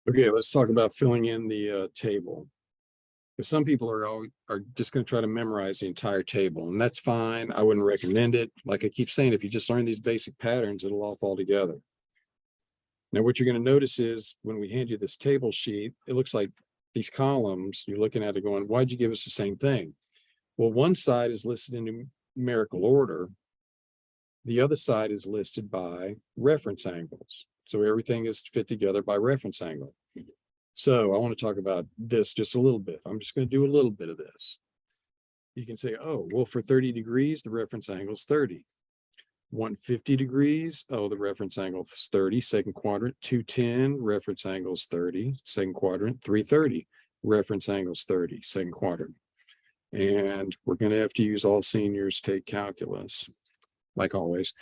Okay, let's talk about filling in the table. Because some people are just going to try to memorize the entire table, and that's fine. I wouldn't recommend it. Like I keep saying, if you just learn these basic patterns, it'll all fall together. Now, what you're going to notice is when we hand you this table sheet, it looks like these columns, you're looking at it going, why'd you give us the same thing? Well, one side is listed in numerical order. The other side is listed by reference angles. So everything is fit together by reference angle. So I want to talk about this just a little bit. I'm just going to do a little bit of this. You can say, oh, well, for 30 degrees, the reference angle is 30. 150 degrees, oh, the reference angle is 30. Second quadrant, 210, reference angle is 30. Second quadrant, 330, reference angle is 30. Second quadrant. And we're going to have to use all seniors take calculus, like always.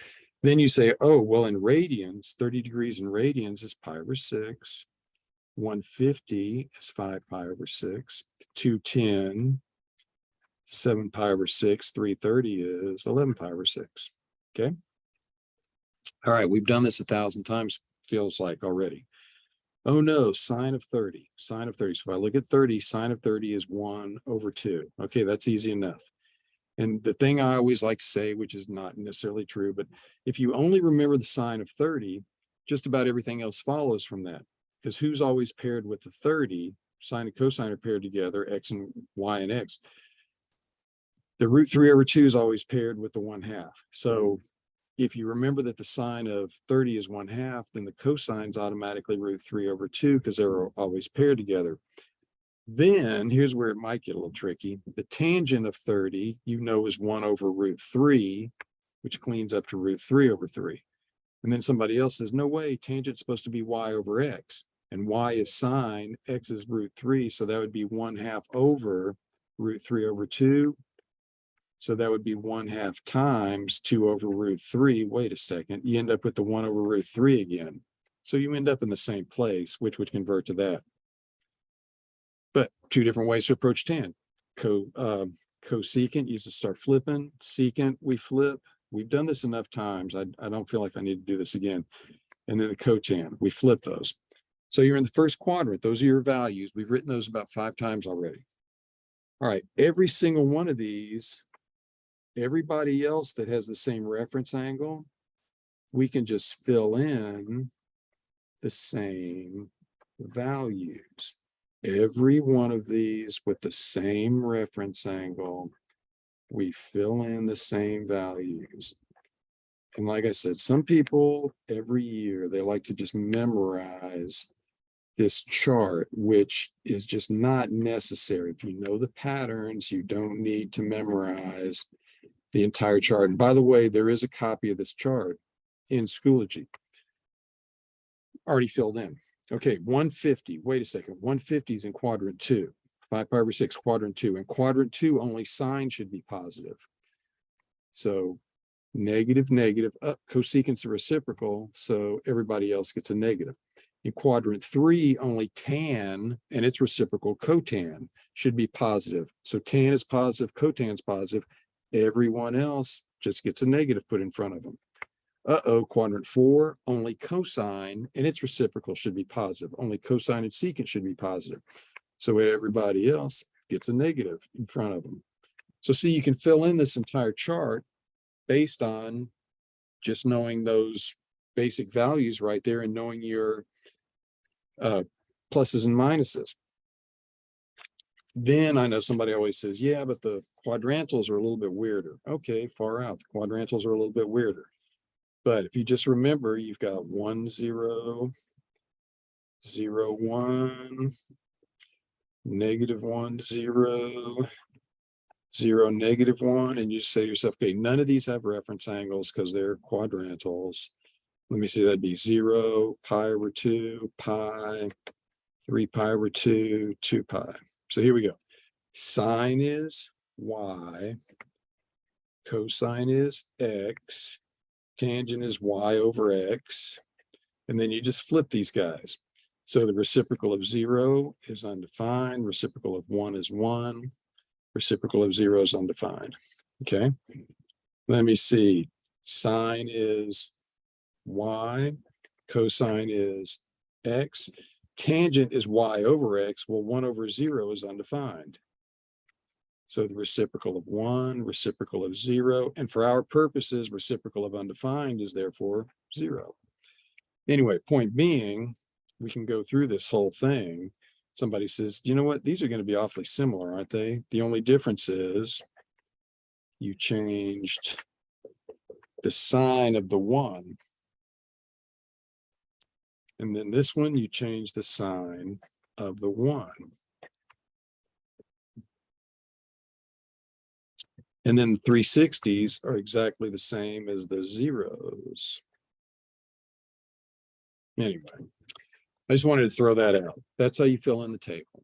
Then you say, oh, well, in radians, 30 degrees in radians is pi over 6. 150 is 5 pi over 6. 210, 7 pi over 6. 330 is 11 pi over 6. Okay. All right, we've done this 1,000 times, feels like already. Oh no, sine of 30, sine of 30. So if I look at 30, sine of 30 is 1 over 2. Okay, that's easy enough. And the thing I always like to say, which is not necessarily true, but if you only remember the sine of 30, just about everything else follows from that. Because who's always paired with the 30? Sine and cosine are paired together, x and y and x. The root 3 over 2 is always paired with the 1/2. So if you remember that the sine of 30 is 1/2, then the cosine's automatically root 3 over 2 because they're always paired together. Then here's where it might get a little tricky. The tangent of 30, you know, is 1 over root 3, which cleans up to root 3 over 3. And then somebody else says, no way, tangent's supposed to be y over x. And y is sine, x is root 3. So that would be 1/2 over root 3 over 2. So that would be 1/2 times 2 over root 3. Wait a second. You end up with the 1 over root 3 again. So you end up in the same place, which would convert to that. But two different ways to approach tan. Cosecant, you just start flipping. Secant, we flip. We've done this enough times. I don't feel like I need to do this again. And then the cotan, we flip those. So you're in the first quadrant. Those are your values. We've written those about 5 times already. All right, every single one of these, everybody else that has the same reference angle, we can just fill in the same values. Every one of these with the same reference angle, we fill in the same values. And like I said, some people every year, they like to just memorize this chart, which is just not necessary. If you know the patterns, you don't need to memorize the entire chart. And by the way, there is a copy of this chart in Schoology, already filled in. Okay, 150, wait a second, 150 is in quadrant 2, 5 pi over 6, quadrant 2. In quadrant 2, only sign should be positive. So negative, negative, cosecant's a reciprocal, so everybody else gets a negative. In quadrant 3, only tan and its reciprocal, cotan, should be positive. So tan is positive, cotan's positive. Everyone else just gets a negative put in front of them. Quadrant 4, only cosine and its reciprocal should be positive. Only cosine and secant should be positive. So everybody else gets a negative in front of them. So see, you can fill in this entire chart based on just knowing those basic values right there and knowing your pluses and minuses. Then I know somebody always says, yeah, but the quadrantals are a little bit weirder. Okay, far out. The quadrantals are a little bit weirder. But if you just remember, you've got 1, 0, 0, 1, negative 1, 0, 0, negative 1, and you say to yourself, okay, none of these have reference angles because they're quadrantals. Let me see, that'd be 0, pi over 2, pi, 3 pi over 2, 2 pi. So here we go. Sine is y, cosine is x, tangent is y over x, and then you just flip these guys. So the reciprocal of 0 is undefined, reciprocal of 1 is 1, reciprocal of 0 is undefined. Okay, let me see. Sine is y, cosine is x. tangent is y over x. Well, 1 over 0 is undefined. So the reciprocal of 1, reciprocal of 0, and for our purposes, reciprocal of undefined is therefore 0. Anyway, point being, we can go through this whole thing. Somebody says, you know what? These are going to be awfully similar, aren't they? The only difference is you changed the sign of the 1. And then this one, you change the sign of the 1. And then the 360s are exactly the same as the zeros. Anyway, I just wanted to throw that out. That's how you fill in the table.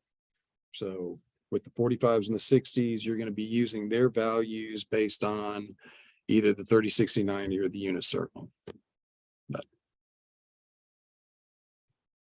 So with the 45s and the 60s, you're going to be using their values based on either the 30, 60, 90 or the unit circle.